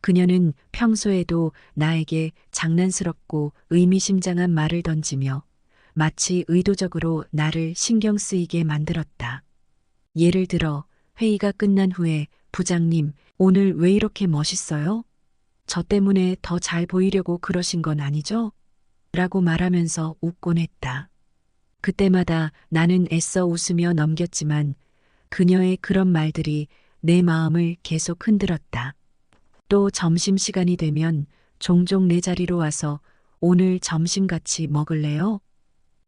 그녀는 평소에도 나에게 장난스럽고 의미심장한 말을 던지며 마치 의도적으로 나를 신경 쓰이게 만들었다. 예를 들어 회의가 끝난 후에 부장님, 오늘 왜 이렇게 멋있어요? 저 때문에 더 잘 보이려고 그러신 건 아니죠? 라고 말하면서 웃곤 했다. 그때마다 나는 애써 웃으며 넘겼지만 그녀의 그런 말들이 내 마음을 계속 흔들었다. 또 점심시간이 되면 종종 내 자리로 와서 오늘 점심 같이 먹을래요?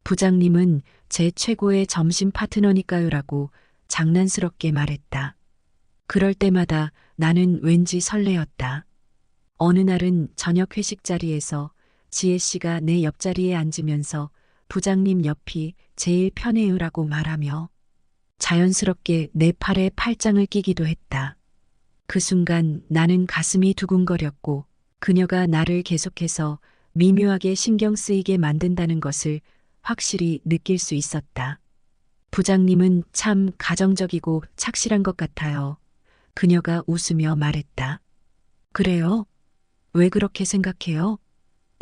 부장님은 제 최고의 점심 파트너니까요라고 장난스럽게 말했다. 그럴 때마다 나는 왠지 설레었다. 어느 날은 저녁 회식 자리에서 지혜 씨가 내 옆자리에 앉으면서 부장님 옆이 제일 편해요라고 말하며 자연스럽게 내 팔에 팔짱을 끼기도 했다. 그 순간 나는 가슴이 두근거렸고 그녀가 나를 계속해서 미묘하게 신경 쓰이게 만든다는 것을 확실히 느낄 수 있었다. 부장님은 참 가정적이고 착실한 것 같아요. 그녀가 웃으며 말했다. 그래요? 왜 그렇게 생각해요?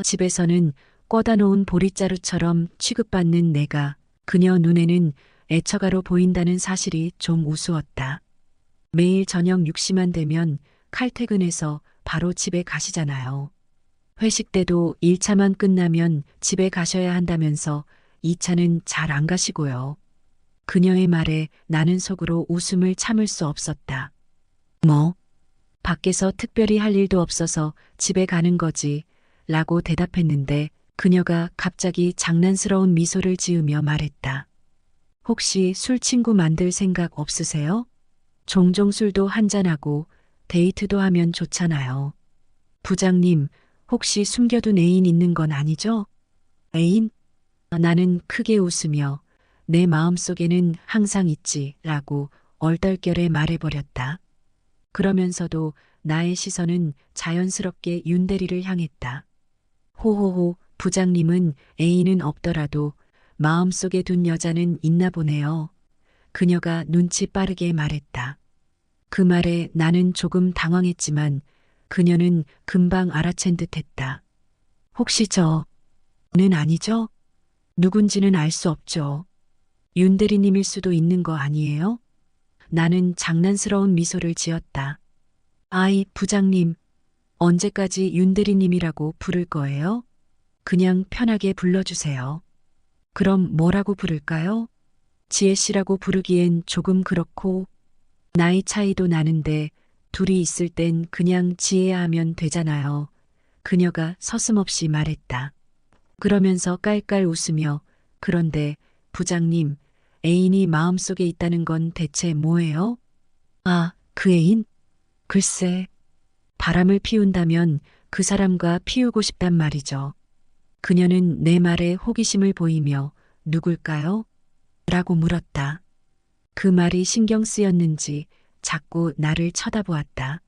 집에서는 꿔다 놓은 보릿자루처럼 취급받는 내가 그녀 눈에는 애처가로 보인다는 사실이 좀 우스웠다. 매일 저녁 6시만 되면 칼퇴근해서 바로 집에 가시잖아요. 회식 때도 1차만 끝나면 집에 가셔야 한다면서 2차는 잘 안 가시고요. 그녀의 말에 나는 속으로 웃음을 참을 수 없었다. 뭐? 밖에서 특별히 할 일도 없어서 집에 가는 거지, 라고 대답했는데 그녀가 갑자기 장난스러운 미소를 지으며 말했다. 혹시 술 친구 만들 생각 없으세요? 종종 술도 한잔하고 데이트도 하면 좋잖아요. 부장님, 혹시 숨겨둔 애인 있는 건 아니죠? 애인? 나는 크게 웃으며 내 마음속에는 항상 있지 라고 얼떨결에 말해버렸다. 그러면서도 나의 시선은 자연스럽게 윤대리를 향했다. 호호호, 부장님은 애인은 없더라도 마음속에 둔 여자는 있나 보네요. 그녀가 눈치 빠르게 말했다. 그 말에 나는 조금 당황했지만 그녀는 금방 알아챈 듯 했다. 혹시 저는 아니죠? 누군지는 알 수 없죠. 윤대리님일 수도 있는 거 아니에요? 나는 장난스러운 미소를 지었다. 아이, 부장님, 언제까지 윤대리님이라고 부를 거예요? 그냥 편하게 불러주세요. 그럼 뭐라고 부를까요? 지혜 씨라고 부르기엔 조금 그렇고, 나이 차이도 나는데 둘이 있을 땐 그냥 지혜야 하면 되잖아요. 그녀가 서슴없이 말했다. 그러면서 깔깔 웃으며, 그런데 부장님, 애인이 마음속에 있다는 건 대체 뭐예요? 아, 그 애인? 글쎄, 바람을 피운다면 그 사람과 피우고 싶단 말이죠. 그녀는 내 말에 호기심을 보이며 누굴까요? 라고 물었다. 그 말이 신경 쓰였는지 자꾸 나를 쳐다보았다.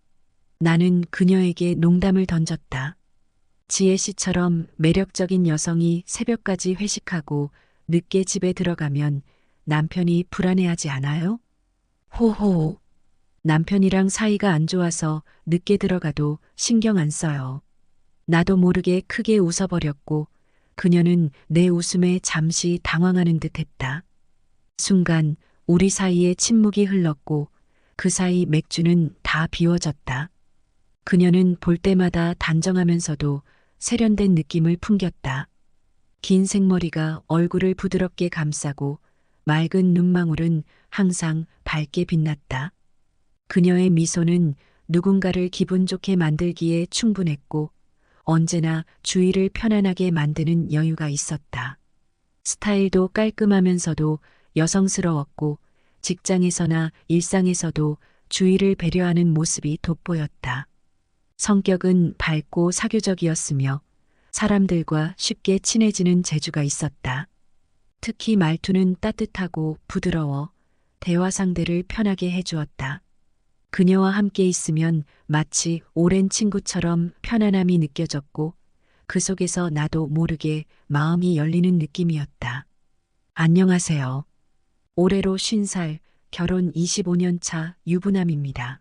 나는 그녀에게 농담을 던졌다. 지혜 씨처럼 매력적인 여성이 새벽까지 회식하고 늦게 집에 들어가면 남편이 불안해하지 않아요? 호호. 남편이랑 사이가 안 좋아서 늦게 들어가도 신경 안 써요. 나도 모르게 크게 웃어버렸고 그녀는 내 웃음에 잠시 당황하는 듯 했다. 순간 우리 사이에 침묵이 흘렀고 그 사이 맥주는 다 비워졌다. 그녀는 볼 때마다 단정하면서도 세련된 느낌을 풍겼다. 긴 생머리가 얼굴을 부드럽게 감싸고 맑은 눈망울은 항상 밝게 빛났다. 그녀의 미소는 누군가를 기분 좋게 만들기에 충분했고 언제나 주위를 편안하게 만드는 여유가 있었다. 스타일도 깔끔하면서도 여성스러웠고 직장에서나 일상에서도 주위를 배려하는 모습이 돋보였다. 성격은 밝고 사교적이었으며 사람들과 쉽게 친해지는 재주가 있었다. 특히 말투는 따뜻하고 부드러워 대화 상대를 편하게 해주었다. 그녀와 함께 있으면 마치 오랜 친구처럼 편안함이 느껴졌고 그 속에서 나도 모르게 마음이 열리는 느낌이었다. 안녕하세요. 올해로 50살, 결혼 25년 차 유부남입니다.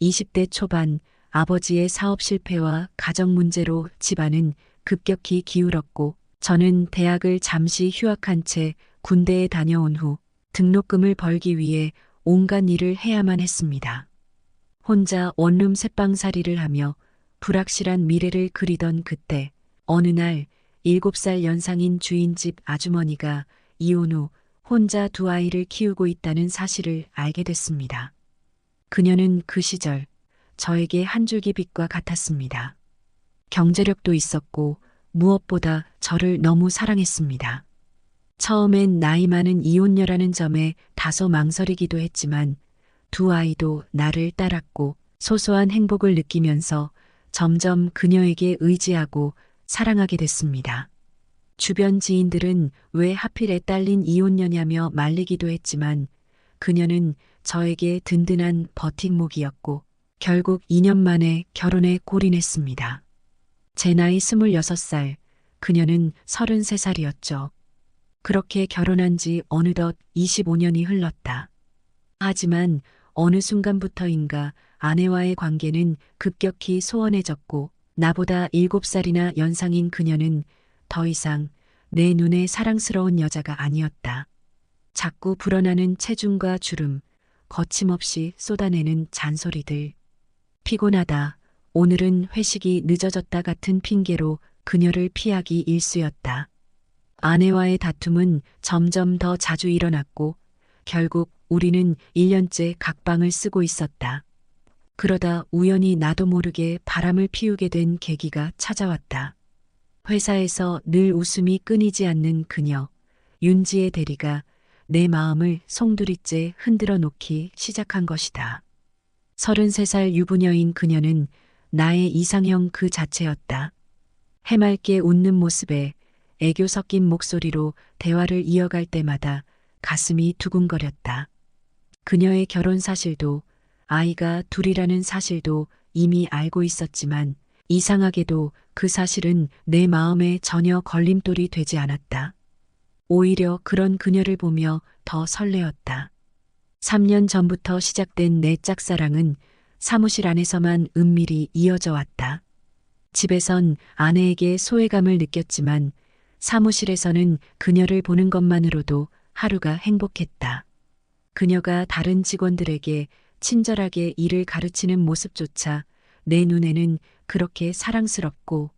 20대 초반 아버지의 사업 실패와 가정 문제로 집안은 급격히 기울었고 저는 대학을 잠시 휴학한 채 군대에 다녀온 후 등록금을 벌기 위해 온갖 일을 해야만 했습니다. 혼자 원룸 새방살이를 하며 불확실한 미래를 그리던 그때 어느 날 7살 연상인 주인집 아주머니가 이혼 후 혼자 두 아이를 키우고 있다는 사실을 알게 됐습니다. 그녀는 그 시절 저에게 한 줄기 빛과 같았습니다. 경제력도 있었고 무엇보다 저를 너무 사랑했습니다. 처음엔 나이 많은 이혼녀라는 점에 다소 망설이기도 했지만 두 아이도 나를 따랐고 소소한 행복을 느끼면서 점점 그녀에게 의지하고 사랑하게 됐습니다. 주변 지인들은 왜 하필 애 딸린 이혼녀냐며 말리기도 했지만 그녀는 저에게 든든한 버팀목이었고 결국 2년 만에 결혼에 골인했습니다. 제 나이 26살, 그녀는 33살이었죠. 그렇게 결혼한 지 어느덧 25년이 흘렀다. 하지만 어느 순간부터인가 아내와의 관계는 급격히 소원해졌고 나보다 7살이나 연상인 그녀는 더 이상 내 눈에 사랑스러운 여자가 아니었다. 자꾸 불어나는 체중과 주름, 거침없이 쏟아내는 잔소리들. 피곤하다, 오늘은 회식이 늦어졌다 같은 핑계로 그녀를 피하기 일쑤였다. 아내와의 다툼은 점점 더 자주 일어났고 결국 우리는 1년째 각방을 쓰고 있었다. 그러다 우연히 나도 모르게 바람을 피우게 된 계기가 찾아왔다. 회사에서 늘 웃음이 끊이지 않는 그녀, 윤지의 대리가 내 마음을 송두리째 흔들어 놓기 시작한 것이다. 33살 유부녀인 그녀는 나의 이상형 그 자체였다. 해맑게 웃는 모습에 애교 섞인 목소리로 대화를 이어갈 때마다 가슴이 두근거렸다. 그녀의 결혼 사실도 아이가 둘이라는 사실도 이미 알고 있었지만 이상하게도 그 사실은 내 마음에 전혀 걸림돌이 되지 않았다. 오히려 그런 그녀를 보며 더 설레었다. 3년 전부터 시작된 내 짝사랑은 사무실 안에서만 은밀히 이어져 왔다. 집에선 아내에게 소외감을 느꼈지만 사무실에서는 그녀를 보는 것만으로도 하루가 행복했다. 그녀가 다른 직원들에게 친절하게 일을 가르치는 모습조차 내 눈에는 그렇게 사랑스럽고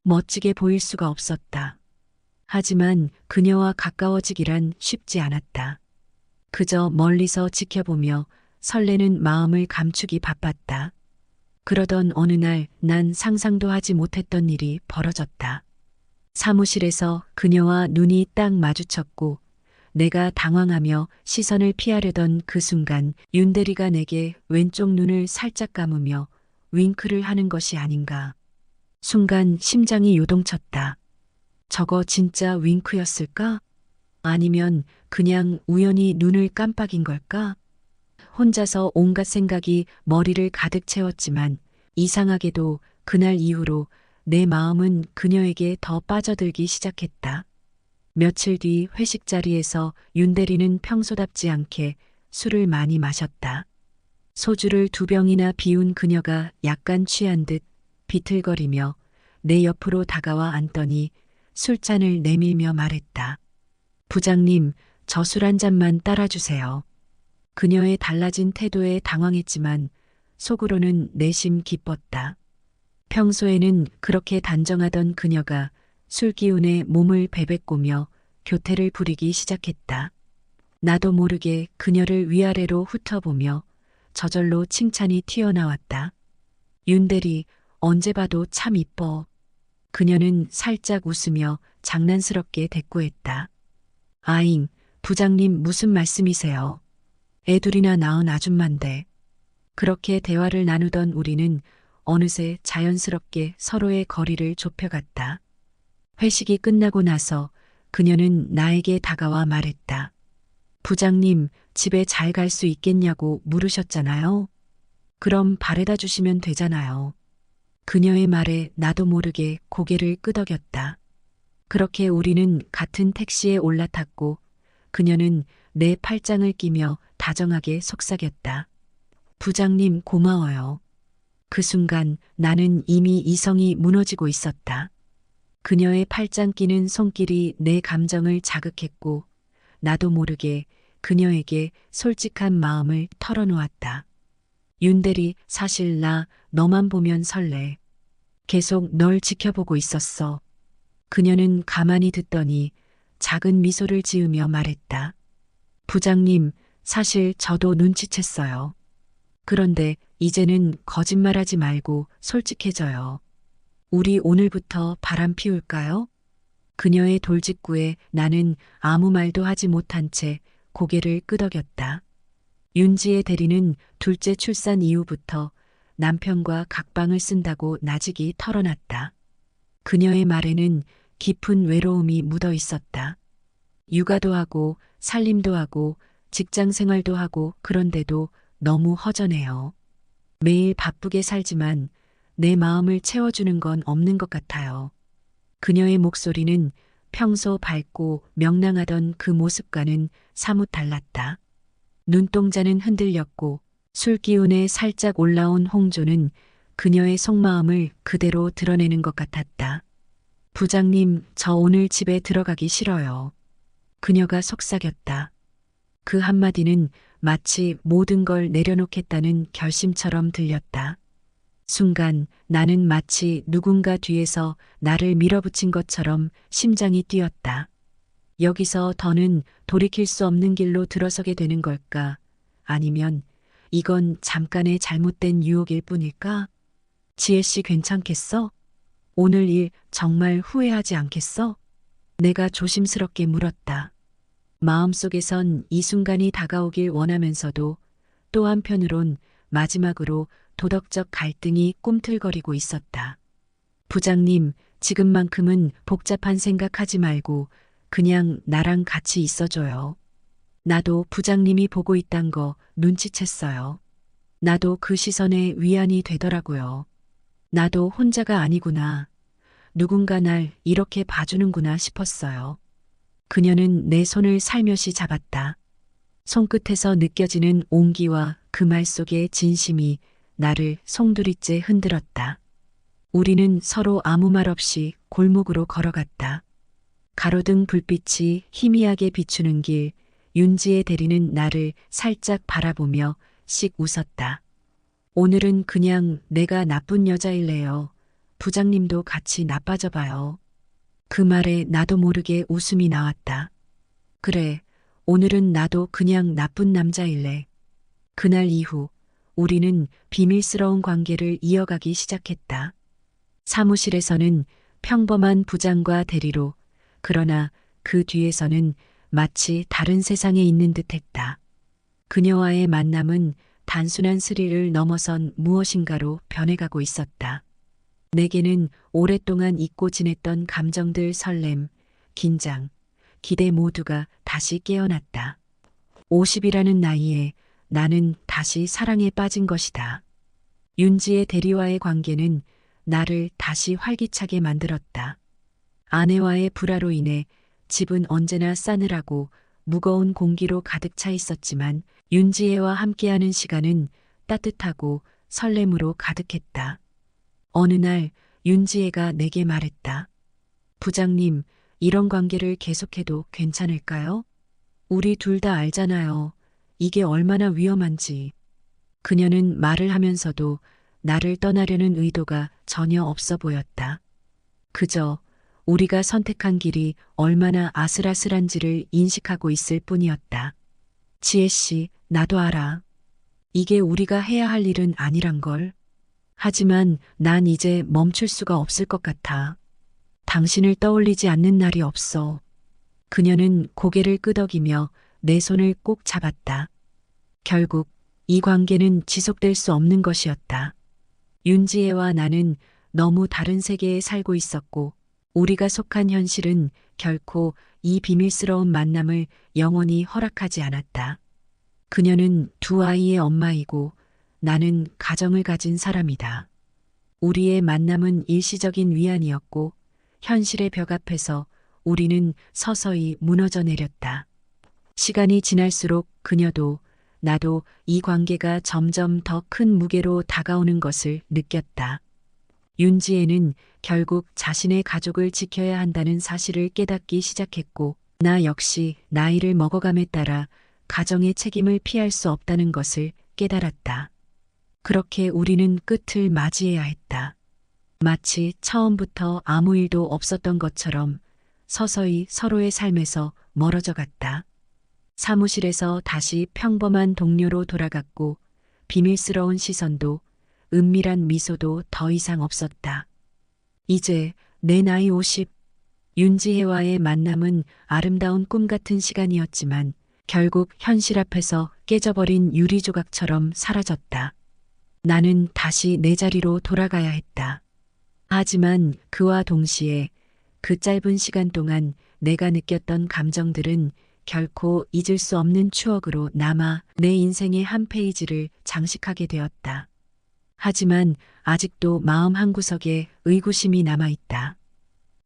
멋지게 보일 수가 없었다. 하지만 그녀와 가까워지기란 쉽지 않았다. 그저 멀리서 지켜보며 설레는 마음을 감추기 바빴다. 그러던 어느 날 난 상상도 하지 못했던 일이 벌어졌다. 사무실에서 그녀와 눈이 딱 마주쳤고 내가 당황하며 시선을 피하려던 그 순간 윤대리가 내게 왼쪽 눈을 살짝 감으며 윙크를 하는 것이 아닌가. 순간 심장이 요동쳤다. 저거 진짜 윙크였을까? 아니면 그냥 우연히 눈을 깜빡인 걸까? 혼자서 온갖 생각이 머리를 가득 채웠지만 이상하게도 그날 이후로 내 마음은 그녀에게 더 빠져들기 시작했다. 며칠 뒤 회식 자리에서 윤대리는 평소답지 않게 술을 많이 마셨다. 소주를 2병이나 비운 그녀가 약간 취한 듯 비틀거리며 내 옆으로 다가와 앉더니 술잔을 내밀며 말했다. 부장님, 저 술 한 잔만 따라주세요. 그녀의 달라진 태도에 당황했지만 속으로는 내심 기뻤다. 평소에는 그렇게 단정하던 그녀가 술 기운에 몸을 베베꼬며 교태를 부리기 시작했다. 나도 모르게 그녀를 위아래로 훑어보며 저절로 칭찬이 튀어나왔다. 윤대리, 언제 봐도 참 이뻐. 그녀는 살짝 웃으며 장난스럽게 대꾸했다. 아잉, 부장님 무슨 말씀이세요? 애 둘이나 낳은 아줌만데. 그렇게 대화를 나누던 우리는 어느새 자연스럽게 서로의 거리를 좁혀갔다. 회식이 끝나고 나서 그녀는 나에게 다가와 말했다. 부장님, 집에 잘 갈 수 있겠냐고 물으셨잖아요. 그럼 바래다 주시면 되잖아요. 그녀의 말에 나도 모르게 고개를 끄덕였다. 그렇게 우리는 같은 택시에 올라탔고 그녀는 내 팔짱을 끼며 다정하게 속삭였다. 부장님 고마워요. 그 순간 나는 이미 이성이 무너지고 있었다. 그녀의 팔짱 끼는 손길이 내 감정을 자극했고 나도 모르게 그녀에게 솔직한 마음을 털어놓았다. 윤대리, 사실 나 너만 보면 설레. 계속 널 지켜보고 있었어. 그녀는 가만히 듣더니 작은 미소를 지으며 말했다. 부장님, 사실 저도 눈치챘어요. 그런데 이제는 거짓말하지 말고 솔직해져요. 우리 오늘부터 바람 피울까요? 그녀의 돌직구에 나는 아무 말도 하지 못한 채 고개를 끄덕였다. 윤지의 대리는 둘째 출산 이후부터 남편과 각방을 쓴다고 나직이 털어놨다. 그녀의 말에는 깊은 외로움이 묻어 있었다. 육아도 하고 살림도 하고 직장 생활도 하고 그런데도 너무 허전해요. 매일 바쁘게 살지만 내 마음을 채워주는 건 없는 것 같아요. 그녀의 목소리는 평소 밝고 명랑하던 그 모습과는 사뭇 달랐다. 눈동자는 흔들렸고 술 기운에 살짝 올라온 홍조는 그녀의 속마음을 그대로 드러내는 것 같았다. 부장님, 저 오늘 집에 들어가기 싫어요. 그녀가 속삭였다. 그 한마디는 마치 모든 걸 내려놓겠다는 결심처럼 들렸다. 순간 나는 마치 누군가 뒤에서 나를 밀어붙인 것처럼 심장이 뛰었다. 여기서 더는 돌이킬 수 없는 길로 들어서게 되는 걸까? 아니면 이건 잠깐의 잘못된 유혹일 뿐일까? 지혜 씨 괜찮겠어? 오늘 일 정말 후회하지 않겠어? 내가 조심스럽게 물었다. 마음속에선 이 순간이 다가오길 원하면서도 또 한편으론 마지막으로 도덕적 갈등이 꿈틀거리고 있었다. 부장님, 지금만큼은 복잡한 생각하지 말고 그냥 나랑 같이 있어줘요. 나도 부장님이 보고 있단 거 눈치챘어요. 나도 그 시선에 위안이 되더라고요. 나도 혼자가 아니구나. 누군가 날 이렇게 봐주는구나 싶었어요. 그녀는 내 손을 살며시 잡았다. 손끝에서 느껴지는 온기와 그 말 속의 진심이 나를 송두리째 흔들었다. 우리는 서로 아무 말 없이 골목으로 걸어갔다. 가로등 불빛이 희미하게 비추는 길, 윤지의 대리는 나를 살짝 바라보며 씩 웃었다. 오늘은 그냥 내가 나쁜 여자일래요. 부장님도 같이 나빠져 봐요. 그 말에 나도 모르게 웃음이 나왔다. 그래, 오늘은 나도 그냥 나쁜 남자일래. 그날 이후 우리는 비밀스러운 관계를 이어가기 시작했다. 사무실에서는 평범한 부장과 대리로, 그러나 그 뒤에서는 마치 다른 세상에 있는 듯 했다. 그녀와의 만남은 단순한 스릴을 넘어선 무엇인가로 변해가고 있었다. 내게는 오랫동안 잊고 지냈던 감정들, 설렘, 긴장, 기대 모두가 다시 깨어났다. 50이라는 나이에 나는 다시 사랑에 빠진 것이다. 윤지의 대리와의 관계는 나를 다시 활기차게 만들었다. 아내와의 불화로 인해 집은 언제나 싸늘하고 무거운 공기로 가득 차 있었지만 윤지혜와 함께하는 시간은 따뜻하고 설렘으로 가득했다. 어느 날 윤지혜가 내게 말했다. 부장님, 이런 관계를 계속해도 괜찮을까요? 우리 둘 다 알잖아요. 이게 얼마나 위험한지. 그녀는 말을 하면서도 나를 떠나려는 의도가 전혀 없어 보였다. 그저 우리가 선택한 길이 얼마나 아슬아슬한지를 인식하고 있을 뿐이었다. 지혜 씨, 나도 알아. 이게 우리가 해야 할 일은 아니란 걸. 하지만 난 이제 멈출 수가 없을 것 같아. 당신을 떠올리지 않는 날이 없어. 그녀는 고개를 끄덕이며 내 손을 꼭 잡았다. 결국 이 관계는 지속될 수 없는 것이었다. 윤지혜와 나는 너무 다른 세계에 살고 있었고 우리가 속한 현실은 결코 이 비밀스러운 만남을 영원히 허락하지 않았다. 그녀는 두 아이의 엄마이고 나는 가정을 가진 사람이다. 우리의 만남은 일시적인 위안이었고 현실의 벽 앞에서 우리는 서서히 무너져 내렸다. 시간이 지날수록 그녀도 나도 이 관계가 점점 더 큰 무게로 다가오는 것을 느꼈다. 윤지혜는 결국 자신의 가족을 지켜야 한다는 사실을 깨닫기 시작했고, 나 역시 나이를 먹어감에 따라 가정의 책임을 피할 수 없다는 것을 깨달았다. 그렇게 우리는 끝을 맞이해야 했다. 마치 처음부터 아무 일도 없었던 것처럼 서서히 서로의 삶에서 멀어져 갔다. 사무실에서 다시 평범한 동료로 돌아갔고, 비밀스러운 시선도 은밀한 미소도 더 이상 없었다. 이제 내 나이 50, 윤지혜와의 만남은 아름다운 꿈 같은 시간이었지만 결국 현실 앞에서 깨져버린 유리조각처럼 사라졌다. 나는 다시 내 자리로 돌아가야 했다. 하지만 그와 동시에 그 짧은 시간 동안 내가 느꼈던 감정들은 결코 잊을 수 없는 추억으로 남아 내 인생의 한 페이지를 장식하게 되었다. 하지만 아직도 마음 한구석에 의구심이 남아있다.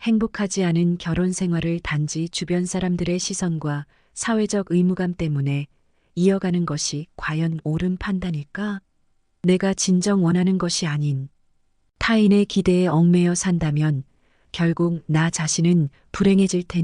행복하지 않은 결혼 생활을 단지 주변 사람들의 시선과 사회적 의무감 때문에 이어가는 것이 과연 옳은 판단일까? 내가 진정 원하는 것이 아닌 타인의 기대에 얽매여 산다면 결국 나 자신은 불행해질 테니